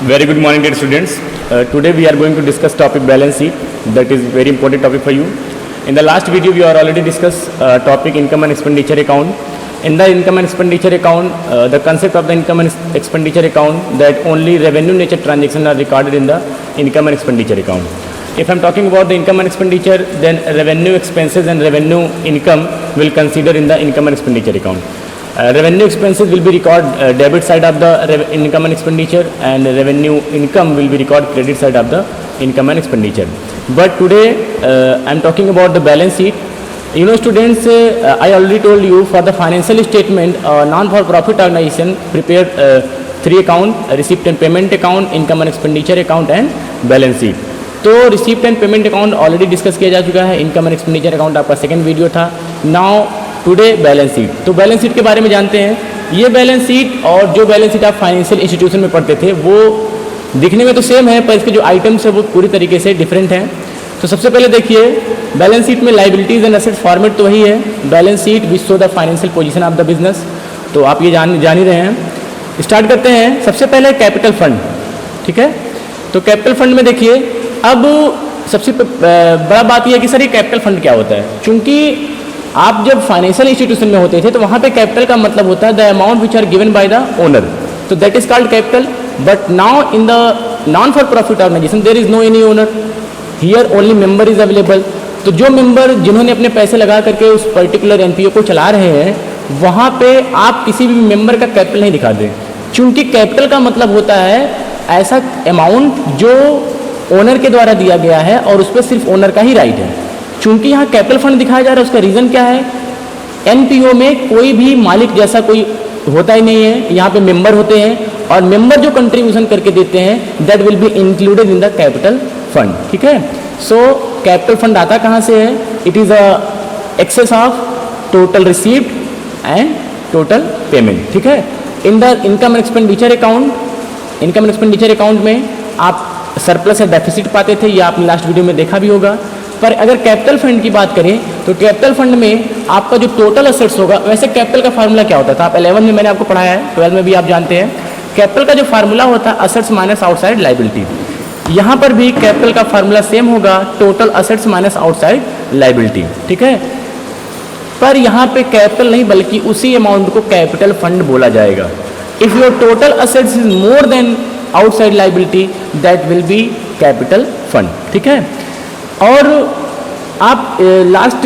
Very good morning, dear students. Today we are going to discuss topic balance sheet. That is very important topic for you. In the last video, we are already discussed topic income and expenditure account. In the income and expenditure account, the concept of the income and expenditure account, that only revenue nature transactions are recorded in the income and expenditure account. If I am talking about the income and expenditure, then revenue expenses and revenue income will consider in the income and expenditure account. Revenue expenses will be recorded debit side of the income and expenditure, and revenue income will be recorded credit side of the income and expenditure. But today I am talking about the balance sheet. You know, students, I already told you, for the financial statement, non-for-profit organization prepared three account: receipt and payment account, income and expenditure account, and balance sheet. तो receipt and payment account already discuss किया जा चुका है, income and expenditure account आपका second video था. Now today balance sheet. तो balance sheet के बारे में जानते हैं. ये बैलेंस शीट और जो बैलेंस शीट आप फाइनेंशियल इंस्टीट्यूशन में पढ़ते थे वो दिखने में तो सेम है, पर इसके जो आइटम्स है वो पूरी तरीके से डिफरेंट हैं. तो सबसे पहले देखिए, बैलेंस शीट में लाइबिलिटीज एंड एसेट्स फॉर्मेट तो वही है. Balance sheet which show the financial position of the business. तो आप ये जान ही रहे हैं. स्टार्ट करते हैं. सबसे पहले कैपिटल फंड. ठीक है, तो कैपिटल फंड में देखिए, अब सबसे बड़ा बात यह है कि सर ये कैपिटल फंड क्या होता है. चूंकि आप जब फाइनेंशियल इंस्टीट्यूशन में होते थे तो वहाँ पे कैपिटल का मतलब होता है the amount which are given by the owner. तो that is called capital. But now in the non for profit organization there is no any owner. Here only member is available. तो जो member जिन्होंने अपने पैसे लगा करके उस particular NPO को चला रहे हैं, वहाँ पे आप किसी भी मेंबर का कैपिटल नहीं दिखा दें. चूंकि कैपिटल का मतलब होता है ऐसा अमाउंट जो ओनर के द्वारा दिया गया है और उस पर सिर्फ ओनर का ही राइट है. चूंकि यहाँ कैपिटल फंड दिखाया जा रहा है, उसका रीज़न क्या है? एनपीओ में कोई भी मालिक जैसा कोई होता ही नहीं है. यहाँ पे मेंबर होते हैं और मेंबर जो कंट्रीब्यूशन करके देते हैं that will be included in the capital fund. ठीक है, सो कैपिटल फंड आता कहाँ से है? It is a excess of total received and total payment. ठीक है, in the income and expenditure account, income and expenditure account में आप सरप्लस या डेफिसिट पाते थे, ये आपने लास्ट वीडियो में देखा भी होगा. पर अगर कैपिटल फंड की बात करें तो कैपिटल फंड में आपका जो टोटल असेट्स होगा, वैसे कैपिटल का फार्मूला क्या होता था? आप 11 में मैंने आपको पढ़ाया है, 12 में भी आप जानते हैं. कैपिटल का जो फार्मूला होता है असेट्स माइनस आउटसाइड लाइबिलिटी. यहाँ पर भी कैपिटल का फार्मूला सेम होगा, total assets minus outside liability. ठीक है, पर यहाँ पे कैपिटल नहीं बल्कि उसी अमाउंट को कैपिटल फंड बोला जाएगा. If your total assets is more than outside liability that will B capital fund. ठीक है, और आप लास्ट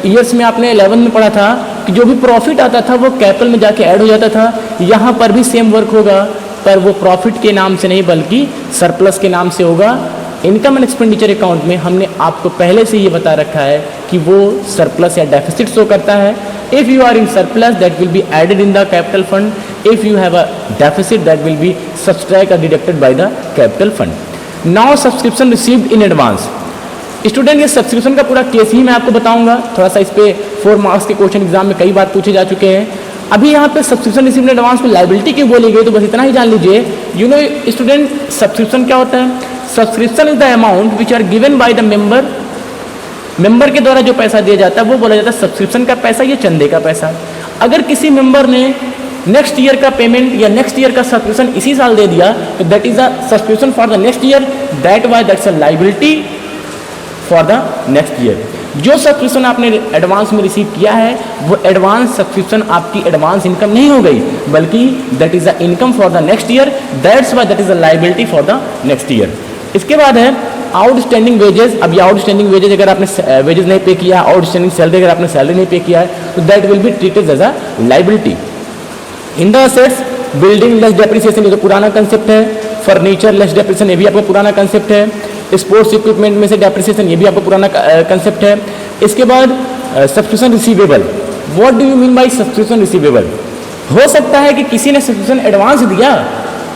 ईयर्स में आपने 11 में पढ़ा था कि जो भी प्रॉफिट आता था वो कैपिटल में जाके ऐड हो जाता था. यहाँ पर भी सेम वर्क होगा, पर वो प्रॉफिट के नाम से नहीं बल्कि सरप्लस के नाम से होगा. इनकम एंड एक्सपेंडिचर अकाउंट में हमने आपको पहले से ये बता रखा है कि वो सरप्लस या डेफिसिट शो करता है. If you are in surplus that will be added in the capital fund. If you have a deficit that will be subtract और deducted by the capital fund. Now subscription received in advance. Student, ये subscription का पूरा case ही मैं आपको बताऊंगा. थोड़ा सा इस पे 4 मार्क्स के क्वेश्चन एग्जाम में कई बार पूछे जा चुके हैं. अभी यहाँ पे सब्सक्रिप्शन रिसीव्ड इन एडवांस में लाइबिलिटी क्यों बोली गई, तो बस इतना ही जान लीजिए. यू नो स्टूडेंट, सब्सक्रिप्शन क्या होता है? Subscription is the amount which are given by the member. Member के द्वारा जो पैसा दिया जाता है वो बोला जाता है सब्सक्रिप्शन का पैसा या चंदे का पैसा. अगर किसी मेंबर ने नेक्स्ट ईयर का पेमेंट या नेक्स्ट ईयर का सब्सक्रिप्शन इसी साल दे दिया तो that is a subscription for the next year. That why that's a liability for the next year. जो सब्सक्रिप्शन आपने एडवांस में रिसीव किया है वो एडवांस सब्सक्रिप्शन आपकी एडवांस इनकम नहीं हो गई, बल्कि that is the income for the next year. That's why that is a liability for the next year. इसके बाद है आउटस्टैंडिंग वेजेस. अब ये आउटस्टैंडिंग वेजेस अगर आपने वेजेस नहीं पे किया, आउटस्टैंडिंग सैलरी अगर आपने सैलरी नहीं पे किया है तो that will be treated as a liability. In the assets, building less depreciation, ये तो पुराना कंसेप्ट है. फर्नीचर लेस डेप्रिसिएशन, ये भी आपका पुराना कंसेप्ट है. स्पोर्ट्स इक्विपमेंट में से डेप्रिसिएशन, ये भी आपका पुराना कंसेप्ट है. इसके बाद subscription receivable. What do you mean by subscription receivable? हो सकता है कि किसी ने सब्सक्रिप्शन एडवांस दिया,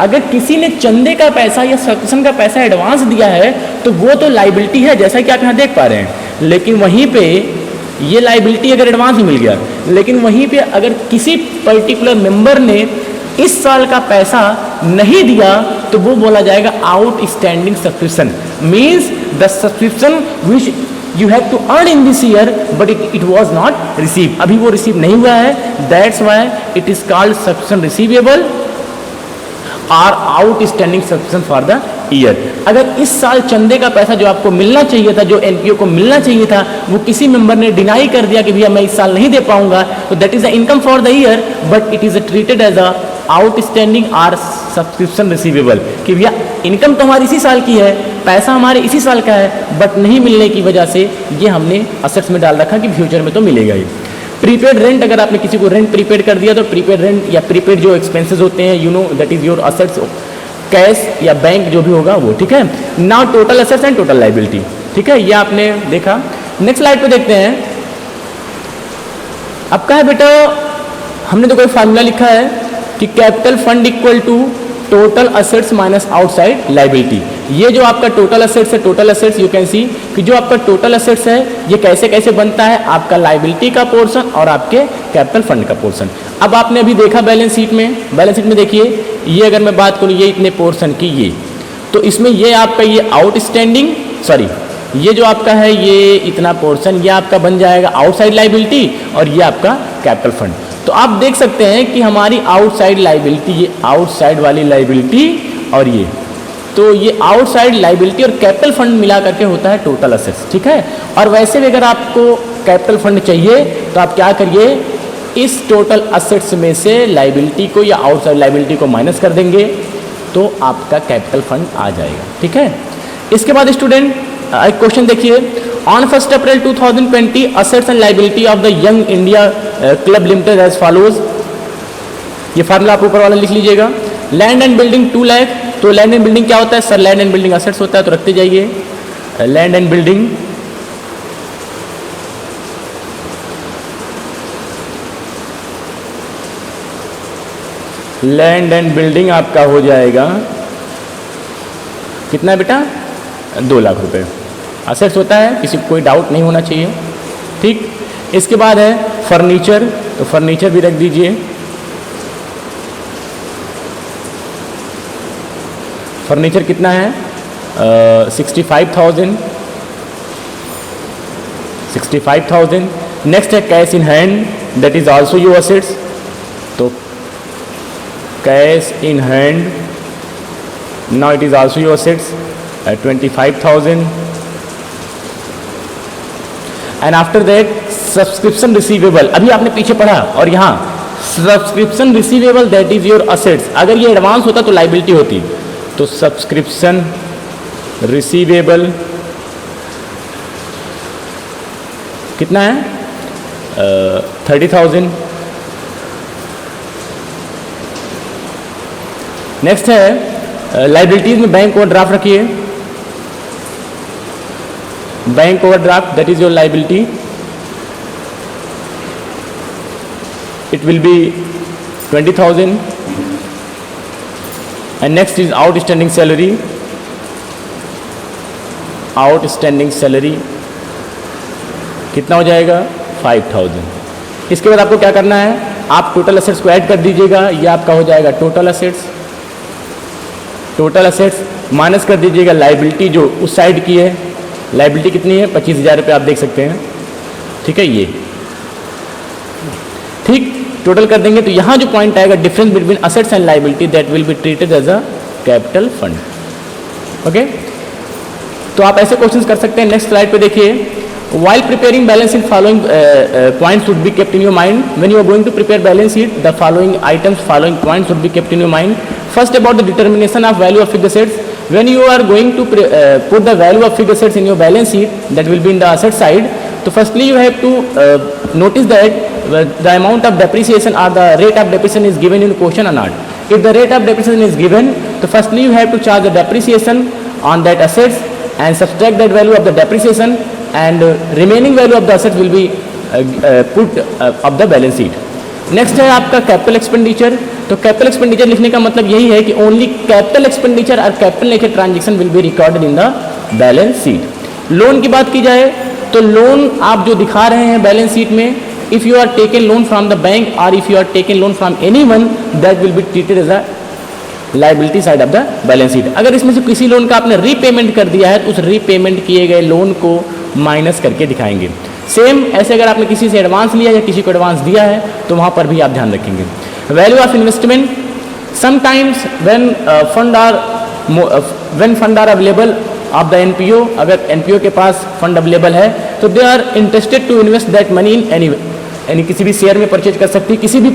अगर किसी ने चंदे का पैसा या सब्सक्रिप्शन का पैसा एडवांस दिया है तो वो तो लाइबिलिटी है, जैसा कि आप यहाँ देख पा रहे हैं. लेकिन वहीं पे ये लाइबिलिटी अगर एडवांस मिल गया, लेकिन वहीं पे अगर किसी पर्टिकुलर मेंबर ने इस साल का पैसा नहीं दिया तो वो बोला जाएगा outstanding subscription. Means the subscription which you have to earn in this year but it was not receive. अभी वो रिसीव नहीं हुआ है, that's why it is called subscription receivable. Or outstanding subscription for the year. अगर इस साल चंदे का पैसा जो आपको मिलना चाहिए था, जो एनपीओ को मिलना चाहिए था, वो किसी मेंबर ने डिनाई कर दिया कि भैया मैं इस साल नहीं दे पाऊंगा, तो that is the income for the year, but it is treated as a outstanding or subscription receivable, कि भैया इनकम तो हमारी इसी साल की है, पैसा हमारे इसी साल का है, बट नहीं मिलने की वजह से ये हमने असेट्स में डाल रखा कि फ्यूचर में तो मिलेगा ही। प्रीपेड रेंट, अगर आपने किसी को रेंट प्रीपेड कर दिया तो प्रीपेड रेंट या प्रीपेड जो एक्सपेंसेस होते हैं, you know that is your assets, cash या बैंक जो भी होगा वो, ठीक है। Now total assets and total liability, ठीक है, ये आपने देखा। नेक्स्ट स्लाइड पे देखते हैं। अब क्या है बेटा, हमने तो कोई फार्मूला लिखा है कि capital fund equal to total assets minus outside liability. ये जो आपका टोटल असेट्स है, total assets you can see कि जो आपका टोटल असेट्स है ये कैसे कैसे बनता है, आपका लायबिलिटी का पोर्शन और आपके कैपिटल फंड का पोर्शन। अब आपने अभी देखा बैलेंस शीट में देखिए, ये अगर मैं बात करूँ ये इतने पोर्शन की, ये तो इसमें ये आपका ये आउटस्टैंडिंग, सॉरी ये जो आपका है ये इतना पोर्शन, ये आपका बन जाएगा आउटसाइड लायबिलिटी और ये आपका कैपिटल फंड। तो आप देख सकते हैं कि हमारी आउटसाइड लायबिलिटी, ये आउटसाइड वाली लायबिलिटी और ये, तो ये आउटसाइड लायबिलिटी और कैपिटल फंड मिला करके होता है टोटल असेट्स, ठीक है। और वैसे भी अगर आपको कैपिटल फंड चाहिए तो आप क्या करिए, इस टोटल असेट्स में से लायबिलिटी को या आउटसाइड लायबिलिटी को माइनस कर देंगे तो आपका कैपिटल फंड आ जाएगा, ठीक है। इसके बाद स्टूडेंट एक क्वेश्चन देखिए, on 1 April 2020 assets and liability of the young India club limited as follows. ये फार्मूला आप ऊपर वाला लिख लीजिएगा। लैंड एंड बिल्डिंग 2 लाख, तो लैंड एंड बिल्डिंग क्या होता है sir, land and building assets होता है, तो रखते जाइए land and building. Land and building आपका हो जाएगा कितना है बेटा, 2 लाख रुपए असेट्स होता है, किसी को कोई डाउट नहीं होना चाहिए, ठीक। इसके बाद है फर्नीचर, तो फर्नीचर भी रख दीजिए। फर्नीचर कितना है 65,000। नेक्स्ट है cash in hand, that is also your assets, तो cash in hand now it is also your assets 25,000। And after that subscription receivable, अभी आपने पीछे पढ़ा और यहाँ subscription receivable that is your assets, अगर ये एडवांस होता तो लायबिलिटी होती, तो सब्सक्रिप्शन रिसीवेबल कितना है 30,000। नेक्स्ट है लायबिलिटीज में बैंक ओवरड्राफ्ट रखिए, bank overdraft that is your liability, it will be 20,000। and next is outstanding salary, outstanding salary कितना हो जाएगा 5,000। इसके बाद आपको क्या करना है, आप टोटल असेट्स को ऐड कर दीजिएगा, ये आपका हो जाएगा total assets. Total assets minus कर दीजिएगा लायबिलिटी जो उस साइड की है, लायबिलिटी कितनी है 25,000 रुपये आप देख सकते हैं, ठीक है। ये ठीक टोटल कर देंगे तो यहाँ जो पॉइंट आएगा difference between assets and liability that will be treated as a capital fund, okay. तो आप ऐसे क्वेश्चंस कर सकते हैं। नेक्स्ट स्लाइड पे देखिए, while preparing balance sheet following points should be kept in your mind when you are going to prepare balance sheet, the following points should be kept in your mind. First, about the determination of value of fixed assets. When you are going to put the value of fixed assets in your balance sheet, that will be in the asset side. So firstly you have to notice that the amount of depreciation or the rate of depreciation is given in question or not. If the rate of depreciation is given, so firstly you have to charge the depreciation on that assets and subtract that value of the depreciation, and remaining value of the assets will be put of the balance sheet. Next है आपका capital expenditure. तो capital expenditure लिखने का मतलब यही है कि only capital expenditure और capital related transaction will be recorded in the balance sheet. Loan की बात की जाए तो लोन आप जो दिखा रहे हैं बैलेंस शीट में, if you are taken loan from the bank और if you are taken loan from anyone, that will be treated as a liability side of the balance sheet. अगर इसमें से किसी लोन का आपने रीपेमेंट कर दिया है तो उस रीपेमेंट किए गए लोन को माइनस करके दिखाएंगे। सेम ऐसे अगर आपने किसी से एडवांस लिया या किसी को एडवांस दिया है तो वहाँ पर भी आप ध्यान रखेंगे। Value of investment, sometimes when fund are available of the NPO, अगर NPO के पास फंड अवेलेबल है तो they are interested to invest that money in any, यानी किसी भी शेयर में परचेज कर सकती है, किसी भी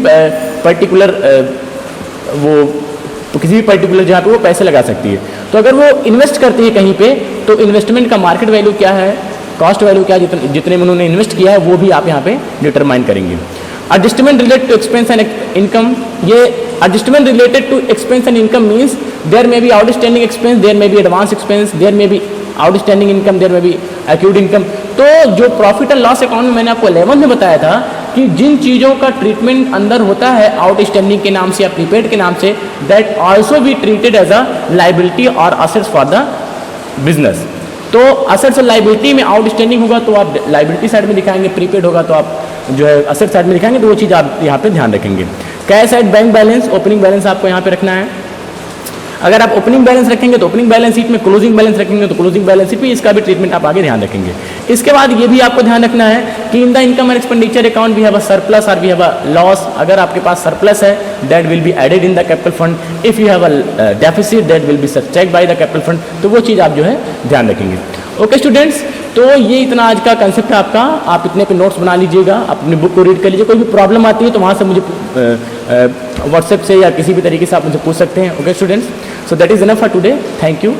पर्टिकुलर किसी भी पर्टिकुलर जहाँ पे वो पैसे लगा सकती है। तो अगर वो इन्वेस्ट करती है कहीं पे तो इन्वेस्टमेंट का मार्केट वैल्यू क्या है, कॉस्ट वैल्यू क्या है, जितने में उन्होंने इन्वेस्ट किया है वो भी आप यहाँ पे डिटरमाइन करेंगे। Adjustment related to expense and income, ये adjustment related to expense and income means there may be outstanding expense, there may be advance expense, there may be outstanding income, there may be accrued income. तो जो profit and loss account में मैंने आपको 11 में बताया था कि जिन चीज़ों का ट्रीटमेंट अंदर होता है आउटस्टैंडिंग के नाम से या प्रीपेड के नाम से, that also be treated as a liability और असेट्स फॉर द बिजनेस। तो असेट्स और लाइबिलिटी में आउटस्टैंडिंग होगा तो आप लाइबिलिटी साइड में दिखाएंगे, प्रीपेड होगा तो आप जो है असेट साइड में दिखाएंगे, तो वो चीज़ आप यहाँ पे ध्यान रखेंगे। Cash side bank balance, opening balance आपको यहाँ पे रखना है। अगर आप ओपनिंग बैलेंस रखेंगे तो ओपनिंग बैलेंस शीट में, क्लोजिंग बैलेंस रखेंगे तो क्लोजिंग बैलेंस शीट में, इसका भी ट्रीटमेंट आप आगे ध्यान रखेंगे। इसके बाद ये भी आपको ध्यान रखना है कि in the income and expenditure account we have a surplus और वी हैव अ लॉस। अगर आपके पास सरप्लस है that will be added in the capital fund, if you have a deficit that will be subtract by the capital fund. तो वो चीज़ आप जो है ध्यान रखेंगे। ओके स्टूडेंट्स, तो ये इतना आज का कंसेप्ट है आपका। आप इतने पे नोट्स बना लीजिएगा, अपनी बुक को रीड कर लीजिए। कोई भी प्रॉब्लम आती है तो वहाँ से मुझे व्हाट्सएप से या किसी भी तरीके से आप मुझे पूछ सकते हैं। Okay students, so that is enough for today. Thank you.